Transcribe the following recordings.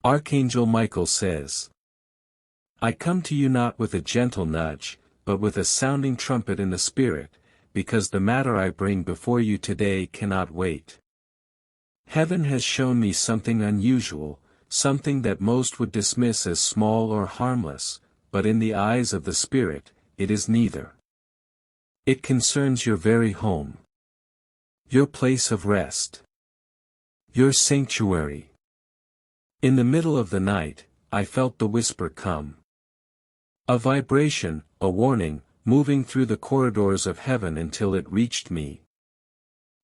Archangel Michael says, I come to you not with a gentle nudge, but with a sounding trumpet in the Spirit, because the matter I bring before you today cannot wait. Heaven has shown me something unusual, something that most would dismiss as small or harmless, but in the eyes of the Spirit, it is neither. It concerns your very home. Your place of rest. Your sanctuary. In the middle of the night, I felt the whisper come. A vibration, a warning, moving through the corridors of heaven until it reached me.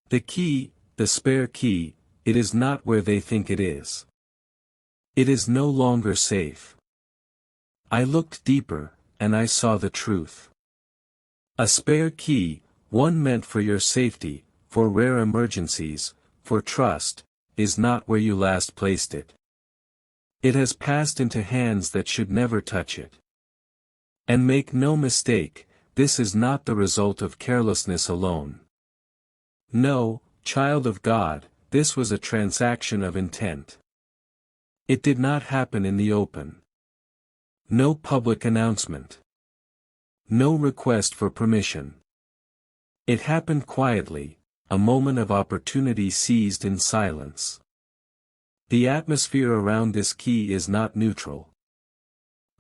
The key, the spare key, it is not where they think it is. It is no longer safe. I looked deeper, and I saw the truth. A spare key, one meant for your safety, for rare emergencies, for trust, is not where you last placed it. It has passed into hands that should never touch it. And make no mistake, this is not the result of carelessness alone. No, child of God, this was a transaction of intent. It did not happen in the open. No public announcement. No request for permission. It happened quietly, a moment of opportunity seized in silence. The atmosphere around this key is not neutral.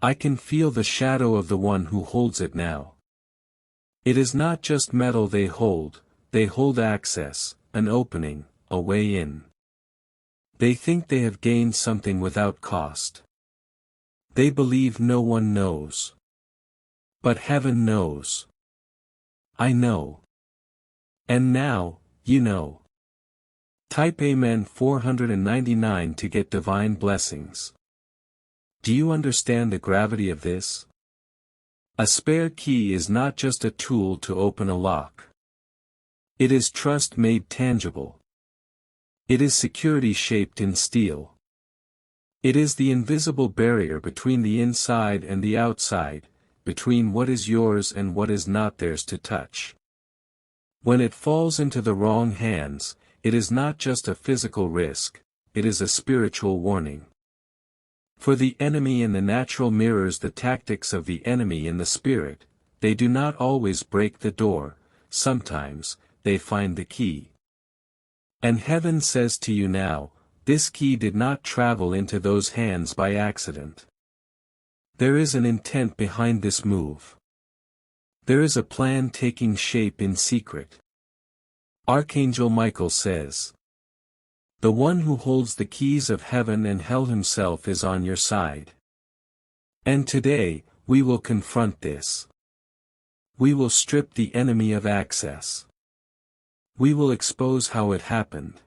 I can feel the shadow of the one who holds it now. It is not just metal they hold access, an opening, a way in. They think they have gained something without cost. They believe no one knows. But heaven knows. I know. And now, you know. Type Amen 499 to get divine blessings. Do you understand the gravity of this? A spare key is not just a tool to open a lock. It is trust made tangible. It is security shaped in steel. It is the invisible barrier between the inside and the outside, between what is yours and what is not theirs to touch. When it falls into the wrong hands, it is not just a physical risk, it is a spiritual warning. For the enemy in the natural mirrors the tactics of the enemy in the spirit. They do not always break the door, sometimes, they find the key. And heaven says to you now, this key did not travel into those hands by accident. There is an intent behind this move. There is a plan taking shape in secret. Archangel Michael says, the one who holds the keys of heaven and hell himself is on your side. And today, we will confront this. We will strip the enemy of access. We will expose how it happened.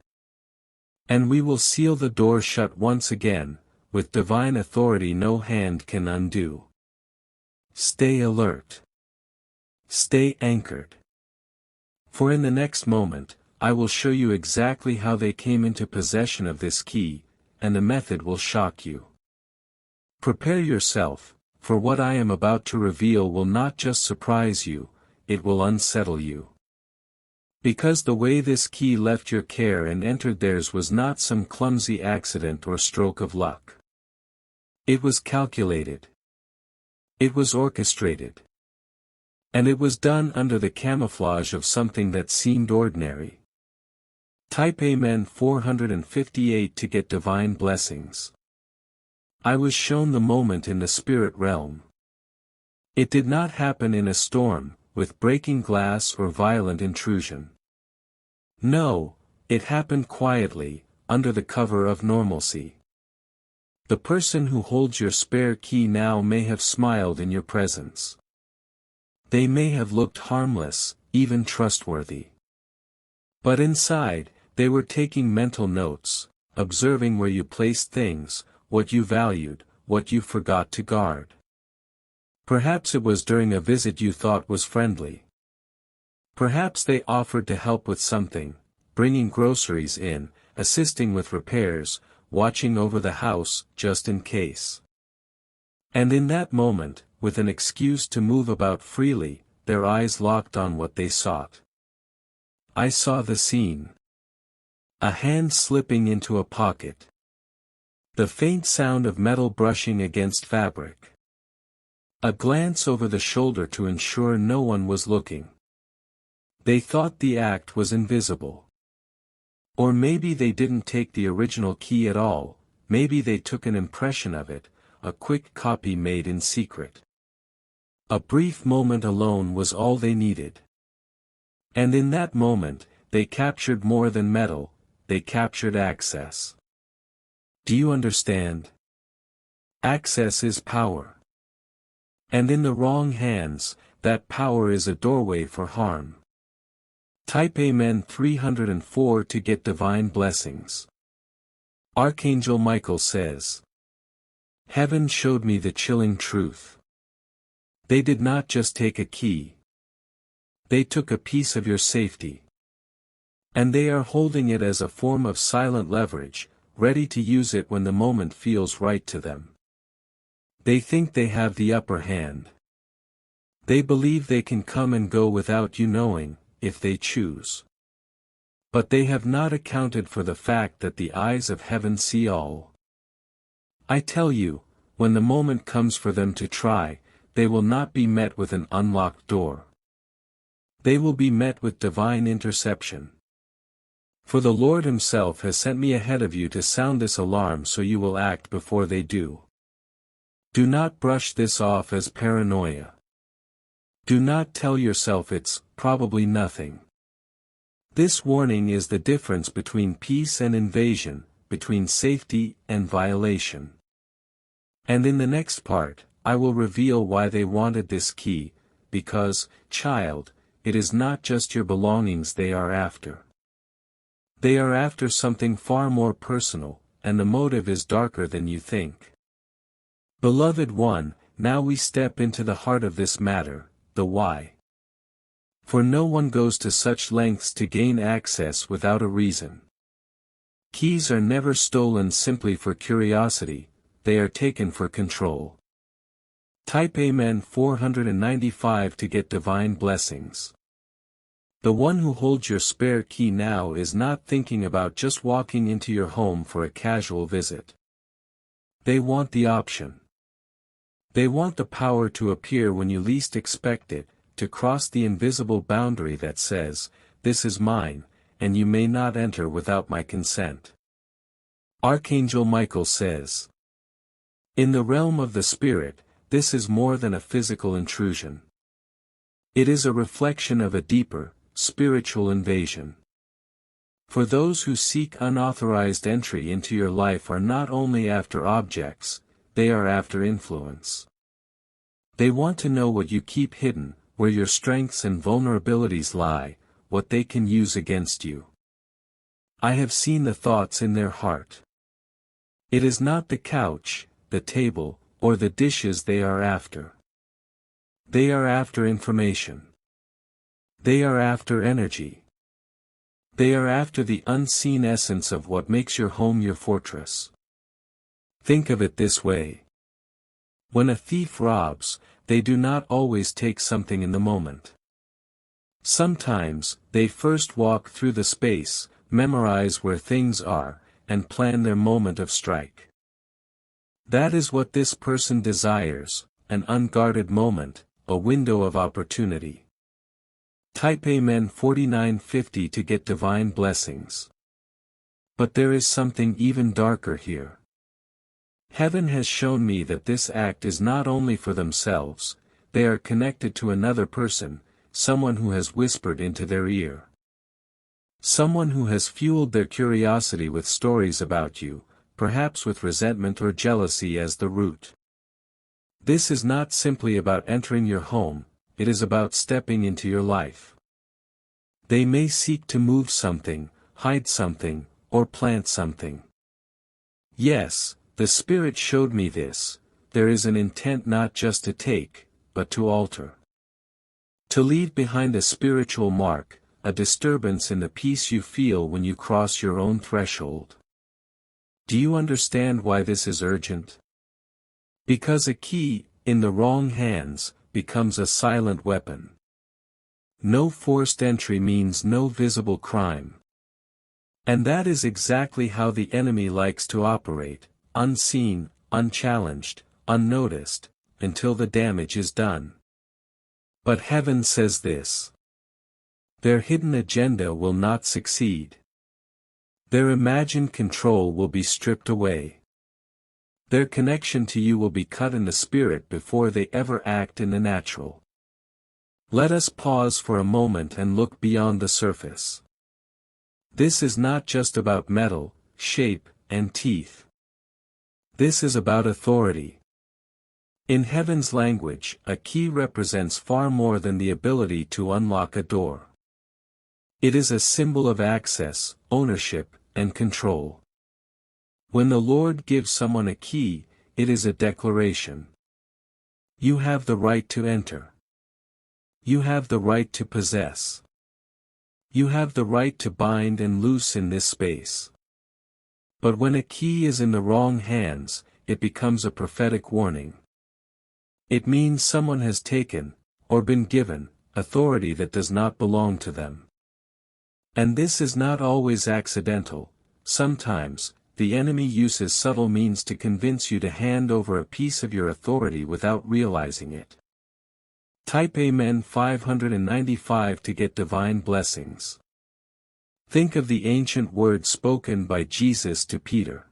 And we will seal the door shut once again, with divine authority no hand can undo. Stay alert. Stay anchored. For in the next moment, I will show you exactly how they came into possession of this key, and the method will shock you. Prepare yourself, for what I am about to reveal will not just surprise you, it will unsettle you. Because the way this key left your care and entered theirs was not some clumsy accident or stroke of luck. It was calculated. It was orchestrated. And it was done under the camouflage of something that seemed ordinary. Type Amen 458 to get divine blessings. I was shown the moment in the spirit realm. It did not happen in a storm, with breaking glass or violent intrusion. No, it happened quietly, under the cover of normalcy. The person who holds your spare key now may have smiled in your presence. They may have looked harmless, even trustworthy. But inside, they were taking mental notes, observing where you placed things, what you valued, what you forgot to guard. Perhaps it was during a visit you thought was friendly. Perhaps they offered to help with something, bringing groceries in, assisting with repairs, watching over the house, just in case. And in that moment, with an excuse to move about freely, their eyes locked on what they sought. I saw the scene. A hand slipping into a pocket. The faint sound of metal brushing against fabric. A glance over the shoulder to ensure no one was looking. They thought the act was invisible. Or maybe they didn't take the original key at all, maybe they took an impression of it, a quick copy made in secret. A brief moment alone was all they needed. And in that moment, they captured more than metal, they captured access. Do you understand? Access is power. And in the wrong hands, that power is a doorway for harm. Type Amen 304 to get divine blessings. Archangel Michael says, Heaven showed me the chilling truth. They did not just take a key. They took a piece of your safety. And they are holding it as a form of silent leverage, ready to use it when the moment feels right to them. They think they have the upper hand. They believe they can come and go without you knowing, if they choose. But they have not accounted for the fact that the eyes of heaven see all. I tell you, when the moment comes for them to try, they will not be met with an unlocked door. They will be met with divine interception. For the Lord Himself has sent me ahead of you to sound this alarm so you will act before they do. Do not brush this off as paranoia. Do not tell yourself it's probably nothing. This warning is the difference between peace and invasion, between safety and violation. And in the next part, I will reveal why they wanted this key, because, child, it is not just your belongings they are after. They are after something far more personal, and the motive is darker than you think. Beloved one, now we step into the heart of this matter, the why. For no one goes to such lengths to gain access without a reason. Keys are never stolen simply for curiosity, they are taken for control. Type Amen 495 to get divine blessings. The one who holds your spare key now is not thinking about just walking into your home for a casual visit. They want the option. They want the power to appear when you least expect it, to cross the invisible boundary that says, "This is mine, and you may not enter without my consent." Archangel Michael says, in the realm of the spirit, this is more than a physical intrusion. It is a reflection of a deeper, spiritual invasion. For those who seek unauthorized entry into your life are not only after objects, they are after influence. They want to know what you keep hidden, where your strengths and vulnerabilities lie, what they can use against you. I have seen the thoughts in their heart. It is not the couch, the table, or the dishes they are after. They are after information. They are after energy. They are after the unseen essence of what makes your home your fortress. Think of it this way. When a thief robs, they do not always take something in the moment. Sometimes, they first walk through the space, memorize where things are, and plan their moment of strike. That is what this person desires, an unguarded moment, a window of opportunity. Type Amen 4950 to get divine blessings. But there is something even darker here. Heaven has shown me that this act is not only for themselves, they are connected to another person, someone who has whispered into their ear. Someone who has fueled their curiosity with stories about you, perhaps with resentment or jealousy as the root. This is not simply about entering your home, it is about stepping into your life. They may seek to move something, hide something, or plant something. Yes, the Spirit showed me this, there is an intent not just to take, but to alter. To leave behind a spiritual mark, a disturbance in the peace you feel when you cross your own threshold. Do you understand why this is urgent? Because a key, in the wrong hands, becomes a silent weapon. No forced entry means no visible crime. And that is exactly how the enemy likes to operate, unseen, unchallenged, unnoticed, until the damage is done. But heaven says this: their hidden agenda will not succeed. Their imagined control will be stripped away. Their connection to you will be cut in the spirit before they ever act in the natural. Let us pause for a moment and look beyond the surface. This is not just about metal, shape, and teeth. This is about authority. In heaven's language, a key represents far more than the ability to unlock a door. It is a symbol of access, ownership, and control. When the Lord gives someone a key, it is a declaration. You have the right to enter. You have the right to possess. You have the right to bind and loose in this space. But when a key is in the wrong hands, it becomes a prophetic warning. It means someone has taken, or been given, authority that does not belong to them. And this is not always accidental. Sometimes, the enemy uses subtle means to convince you to hand over a piece of your authority without realizing it. Type Amen 595 to get divine blessings. Think of the ancient words spoken by Jesus to Peter.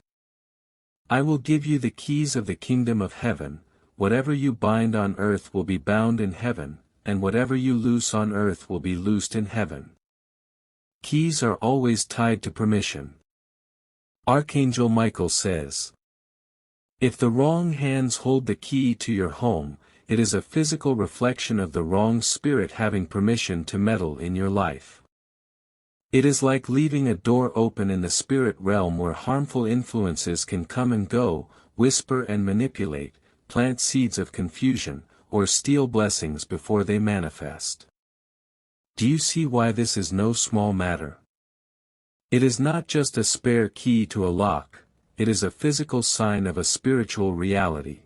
I will give you the keys of the kingdom of heaven. Whatever you bind on earth will be bound in heaven, and whatever you loose on earth will be loosed in heaven. Keys are always tied to permission. Archangel Michael says, if the wrong hands hold the key to your home, it is a physical reflection of the wrong spirit having permission to meddle in your life. It is like leaving a door open in the spirit realm where harmful influences can come and go, whisper and manipulate, plant seeds of confusion, or steal blessings before they manifest. Do you see why this is no small matter? It is not just a spare key to a lock, it is a physical sign of a spiritual reality.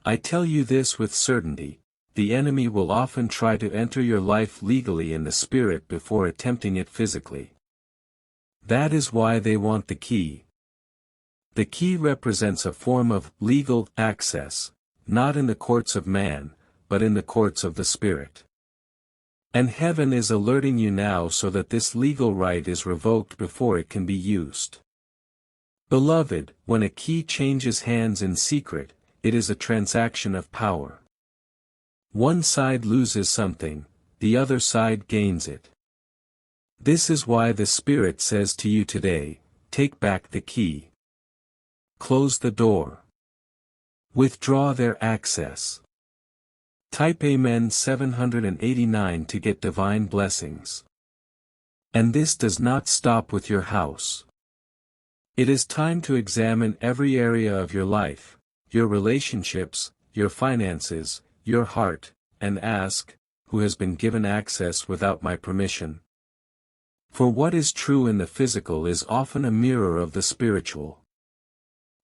I tell you this with certainty: the enemy will often try to enter your life legally in the spirit before attempting it physically. That is why they want the key. The key represents a form of legal access, not in the courts of man, but in the courts of the Spirit. And heaven is alerting you now so that this legal right is revoked before it can be used. Beloved, when a key changes hands in secret, it is a transaction of power. One side loses something, the other side gains it. This is why the Spirit says to you today, take back the key. Close the door. Withdraw their access. Type Amen 789 to get divine blessings. And this does not stop with your house. It is time to examine every area of your life, your relationships, your finances, your heart, and ask, who has been given access without my permission? For what is true in the physical is often a mirror of the spiritual.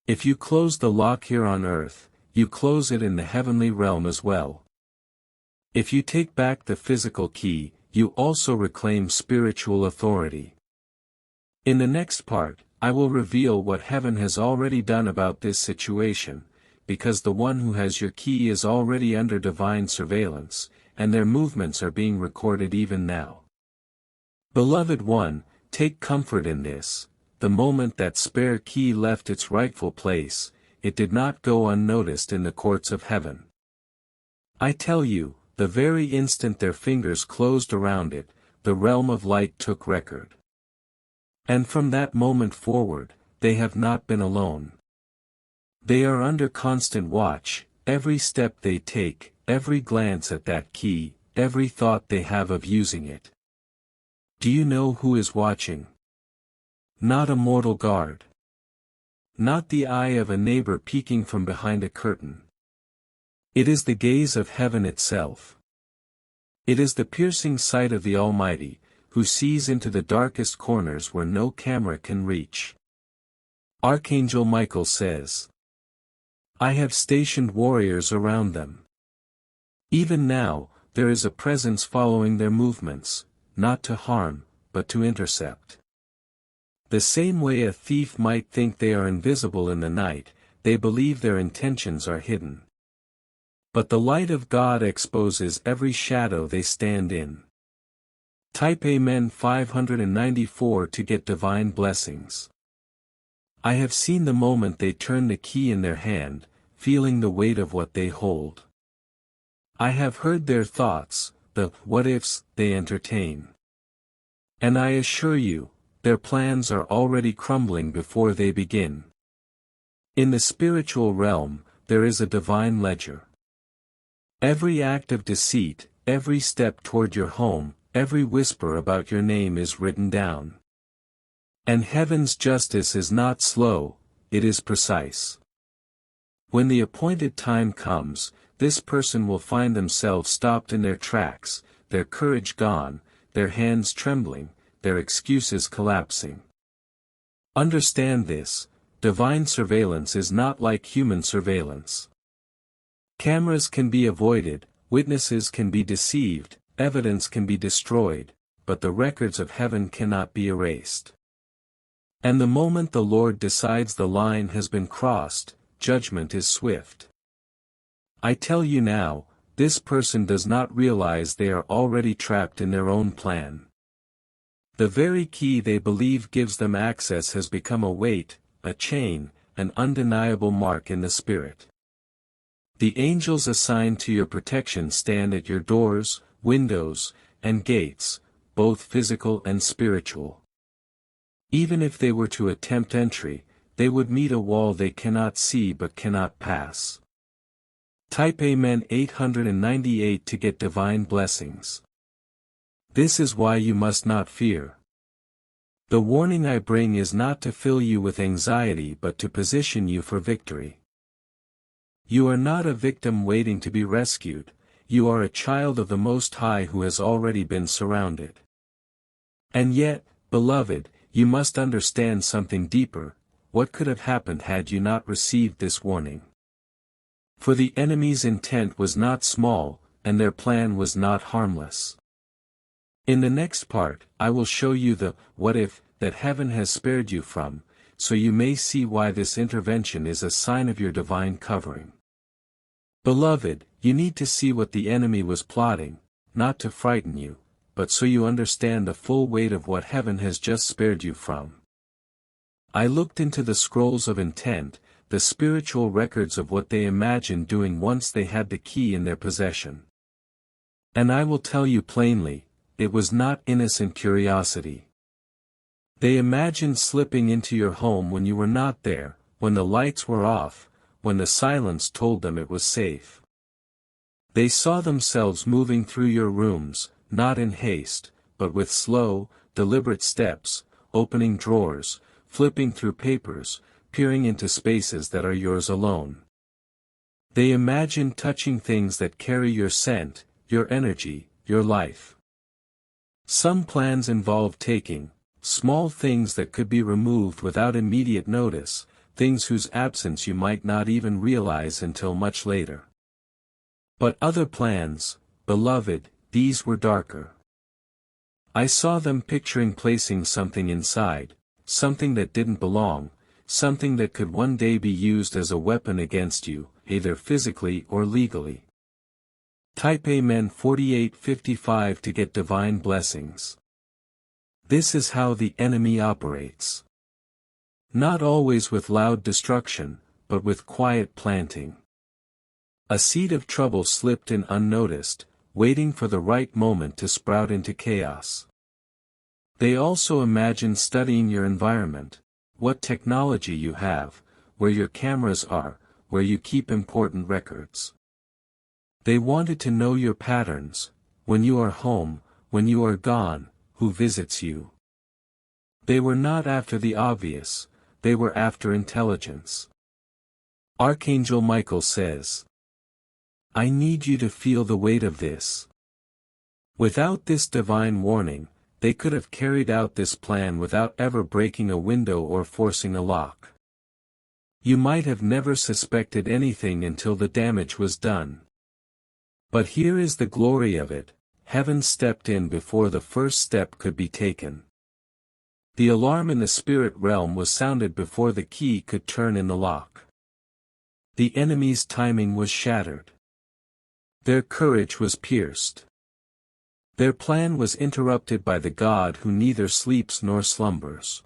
If you close the lock here on earth, you close it in the heavenly realm as well. If you take back the physical key, you also reclaim spiritual authority. In the next part, I will reveal what heaven has already done about this situation, because the one who has your key is already under divine surveillance, and their movements are being recorded even now. Beloved one, take comfort in this: the moment that spare key left its rightful place, it did not go unnoticed in the courts of heaven. I tell you, the very instant their fingers closed around it, the realm of light took record. And from that moment forward, they have not been alone. They are under constant watch. Every step they take, every glance at that key, every thought they have of using it. Do you know who is watching? Not a mortal guard. Not the eye of a neighbor peeking from behind a curtain. It is the gaze of heaven itself. It is the piercing sight of the Almighty, who sees into the darkest corners where no camera can reach. Archangel Michael says, I have stationed warriors around them. Even now, there is a presence following their movements, not to harm, but to intercept. The same way a thief might think they are invisible in the night, they believe their intentions are hidden. But the light of God exposes every shadow they stand in. Type Amen 594 to get divine blessings. I have seen the moment they turn the key in their hand, feeling the weight of what they hold. I have heard their thoughts, the what-ifs they entertain. And I assure you, their plans are already crumbling before they begin. In the spiritual realm, there is a divine ledger. Every act of deceit, every step toward your home, every whisper about your name is written down. And heaven's justice is not slow, it is precise. When the appointed time comes, this person will find themselves stopped in their tracks, their courage gone, their hands trembling, their excuses collapsing. Understand this, divine surveillance is not like human surveillance. Cameras can be avoided, witnesses can be deceived, evidence can be destroyed, but the records of heaven cannot be erased. And the moment the Lord decides the line has been crossed, judgment is swift. I tell you now, this person does not realize they are already trapped in their own plan. The very key they believe gives them access has become a weight, a chain, an undeniable mark in the spirit. The angels assigned to your protection stand at your doors, windows, and gates, both physical and spiritual. Even if they were to attempt entry, they would meet a wall they cannot see but cannot pass. Type Amen 898 to get divine blessings. This is why you must not fear. The warning I bring is not to fill you with anxiety but to position you for victory. You are not a victim waiting to be rescued, you are a child of the Most High who has already been surrounded. And yet, beloved, you must understand something deeper. What could have happened had you not received this warning? For the enemy's intent was not small, and their plan was not harmless. In the next part, I will show you the what if that heaven has spared you from, so you may see why this intervention is a sign of your divine covering. Beloved, you need to see what the enemy was plotting, not to frighten you, but so you understand the full weight of what heaven has just spared you from. I looked into the scrolls of intent, the spiritual records of what they imagined doing once they had the key in their possession. And I will tell you plainly, it was not innocent curiosity. They imagined slipping into your home when you were not there, when the lights were off, when the silence told them it was safe. They saw themselves moving through your rooms, not in haste, but with slow, deliberate steps, opening drawers, flipping through papers, peering into spaces that are yours alone. They imagine touching things that carry your scent, your energy, your life. Some plans involve taking small things that could be removed without immediate notice, things whose absence you might not even realize until much later. But other plans, beloved, these were darker. I saw them picturing placing something inside, something that didn't belong, something that could one day be used as a weapon against you, either physically or legally. Type Amen 4855 to get divine blessings. This is how the enemy operates. Not always with loud destruction, but with quiet planting. A seed of trouble slipped in unnoticed, waiting for the right moment to sprout into chaos. They also imagine studying your environment, what technology you have, where your cameras are, where you keep important records. They wanted to know your patterns, when you are home, when you are gone, who visits you. They were not after the obvious, they were after intelligence. Archangel Michael says, I need you to feel the weight of this. Without this divine warning, they could have carried out this plan without ever breaking a window or forcing a lock. You might have never suspected anything until the damage was done. But here is the glory of it, heaven stepped in before the first step could be taken. The alarm in the spirit realm was sounded before the key could turn in the lock. The enemy's timing was shattered. Their courage was pierced. Their plan was interrupted by the God who neither sleeps nor slumbers.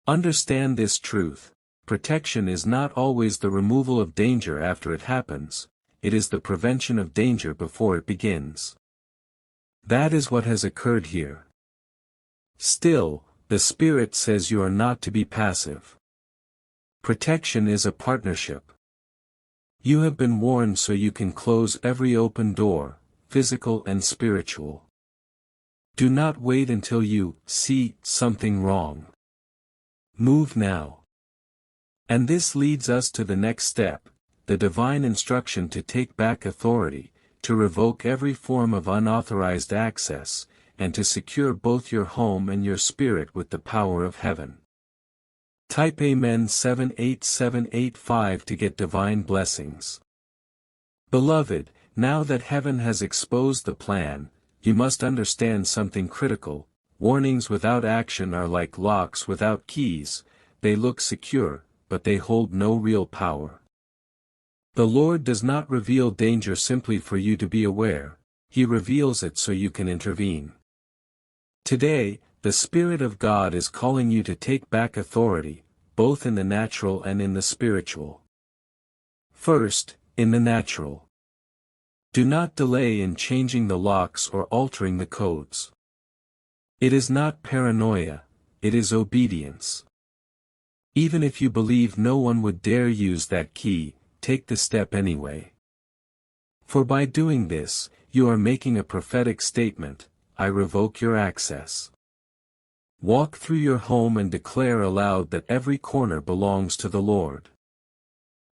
Understand this truth: protection is not always the removal of danger after it happens, it is the prevention of danger before it begins. That is what has occurred here. Still, the Spirit says you are not to be passive. Protection is a partnership. You have been warned so you can close every open door, physical and spiritual. Do not wait until you see something wrong. Move now. And this leads us to the next step, the divine instruction to take back authority, to revoke every form of unauthorized access, and to secure both your home and your spirit with the power of heaven. Type Amen 78785 to get divine blessings. Beloved, now that heaven has exposed the plan, you must understand something critical. Warnings without action are like locks without keys. They look secure, but they hold no real power. The Lord does not reveal danger simply for you to be aware, He reveals it so you can intervene. Today, the Spirit of God is calling you to take back authority, both in the natural and in the spiritual. First, in the natural. Do not delay in changing the locks or altering the codes. It is not paranoia, it is obedience. Even if you believe no one would dare use that key, take the step anyway. For by doing this, you are making a prophetic statement: I revoke your access. Walk through your home and declare aloud that every corner belongs to the Lord.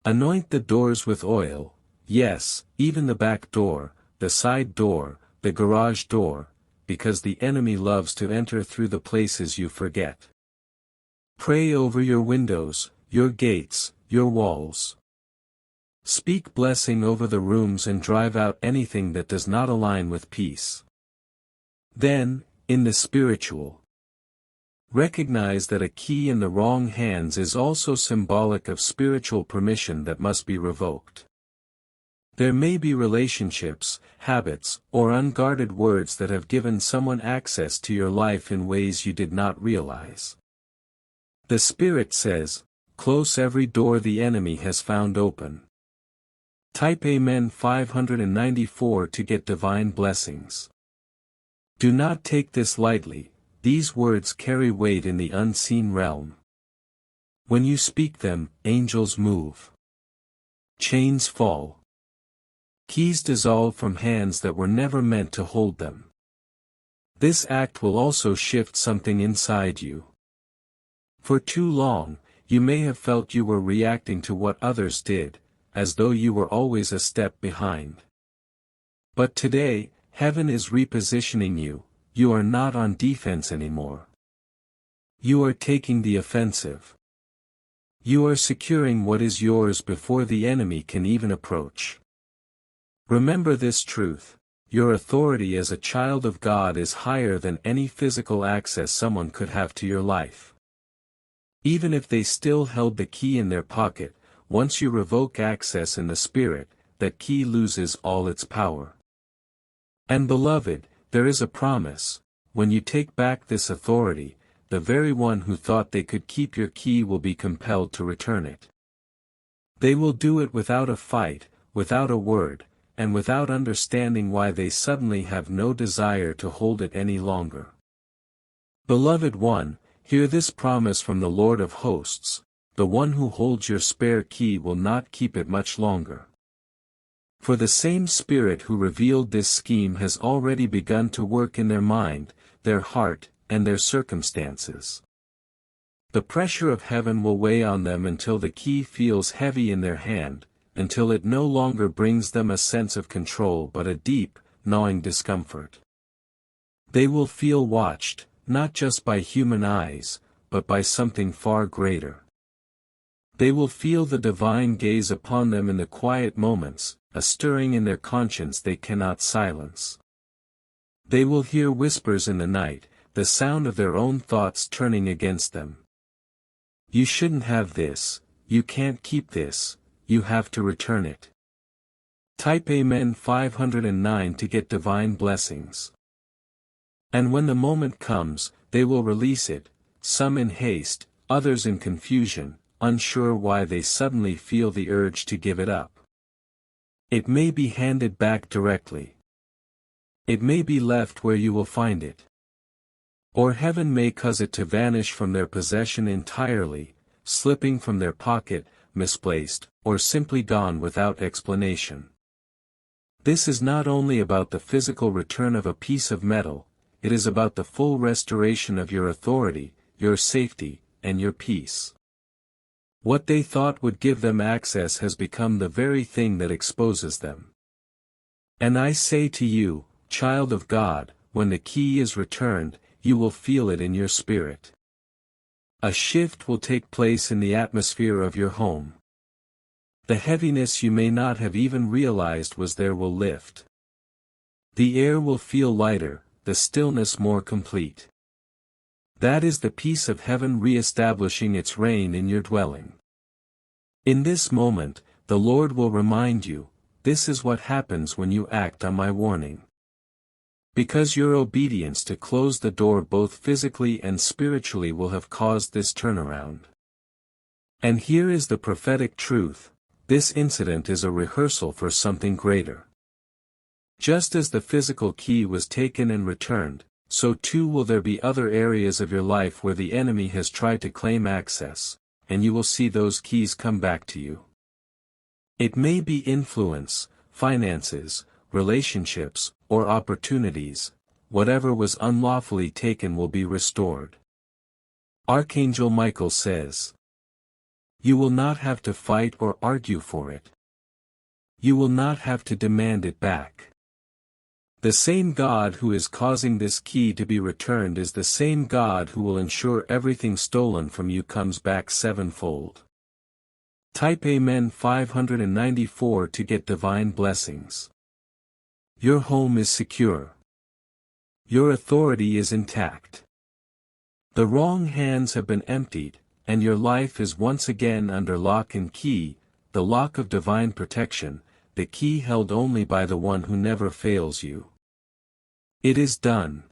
Anoint the doors with oil, yes, even the back door, the side door, the garage door, because the enemy loves to enter through the places you forget. Pray over your windows, your gates, your walls. Speak blessing over the rooms and drive out anything that does not align with peace. Then, in the spiritual, recognize that a key in the wrong hands is also symbolic of spiritual permission that must be revoked. There may be relationships, habits, or unguarded words that have given someone access to your life in ways you did not realize. The Spirit says, close every door the enemy has found open. Type Amen 594 to get divine blessings. Do not take this lightly. These words carry weight in the unseen realm. When you speak them, angels move. Chains fall. Keys dissolve from hands that were never meant to hold them. This act will also shift something inside you. For too long, you may have felt you were reacting to what others did, as though you were always a step behind. But today, heaven is repositioning you. You are not on defense anymore. You are taking the offensive. You are securing what is yours before the enemy can even approach. Remember this truth: your authority as a child of God is higher than any physical access someone could have to your life. Even if they still held the key in their pocket, once you revoke access in the Spirit, that key loses all its power. And beloved, there is a promise: when you take back this authority, the very one who thought they could keep your key will be compelled to return it. They will do it without a fight, without a word, and without understanding why they suddenly have no desire to hold it any longer. Beloved one, hear this promise from the Lord of hosts: the one who holds your spare key will not keep it much longer. For the same Spirit who revealed this scheme has already begun to work in their mind, their heart, and their circumstances. The pressure of heaven will weigh on them until the key feels heavy in their hand, until it no longer brings them a sense of control but a deep, gnawing discomfort. They will feel watched, not just by human eyes, but by something far greater. They will feel the divine gaze upon them in the quiet moments, a stirring in their conscience they cannot silence. They will hear whispers in the night, the sound of their own thoughts turning against them. You shouldn't have this, you can't keep this, you have to return it. Type Amen 509 to get divine blessings. And when the moment comes, they will release it, some in haste, others in confusion, unsure why they suddenly feel the urge to give it up. It may be handed back directly. It may be left where you will find it. Or heaven may cause it to vanish from their possession entirely, slipping from their pocket, misplaced, or simply gone without explanation. This is not only about the physical return of a piece of metal, it is about the full restoration of your authority, your safety, and your peace. What they thought would give them access has become the very thing that exposes them. And I say to you, child of God, when the key is returned, you will feel it in your spirit. A shift will take place in the atmosphere of your home. The heaviness you may not have even realized was there will lift. The air will feel lighter, the stillness more complete. That is the peace of heaven re-establishing its reign in your dwelling. In this moment, the Lord will remind you, this is what happens when you act on my warning. Because your obedience to close the door both physically and spiritually will have caused this turnaround. And here is the prophetic truth, this incident is a rehearsal for something greater. Just as the physical key was taken and returned, so too will there be other areas of your life where the enemy has tried to claim access, and you will see those keys come back to you. It may be influence, finances, relationships, or opportunities, whatever was unlawfully taken will be restored. Archangel Michael says, you will not have to fight or argue for it. You will not have to demand it back. The same God who is causing this key to be returned is the same God who will ensure everything stolen from you comes back sevenfold. Type Amen 594 to get divine blessings. Your home is secure. Your authority is intact. The wrong hands have been emptied, and your life is once again under lock and key, the lock of divine protection, the key held only by the one who never fails you. It is done.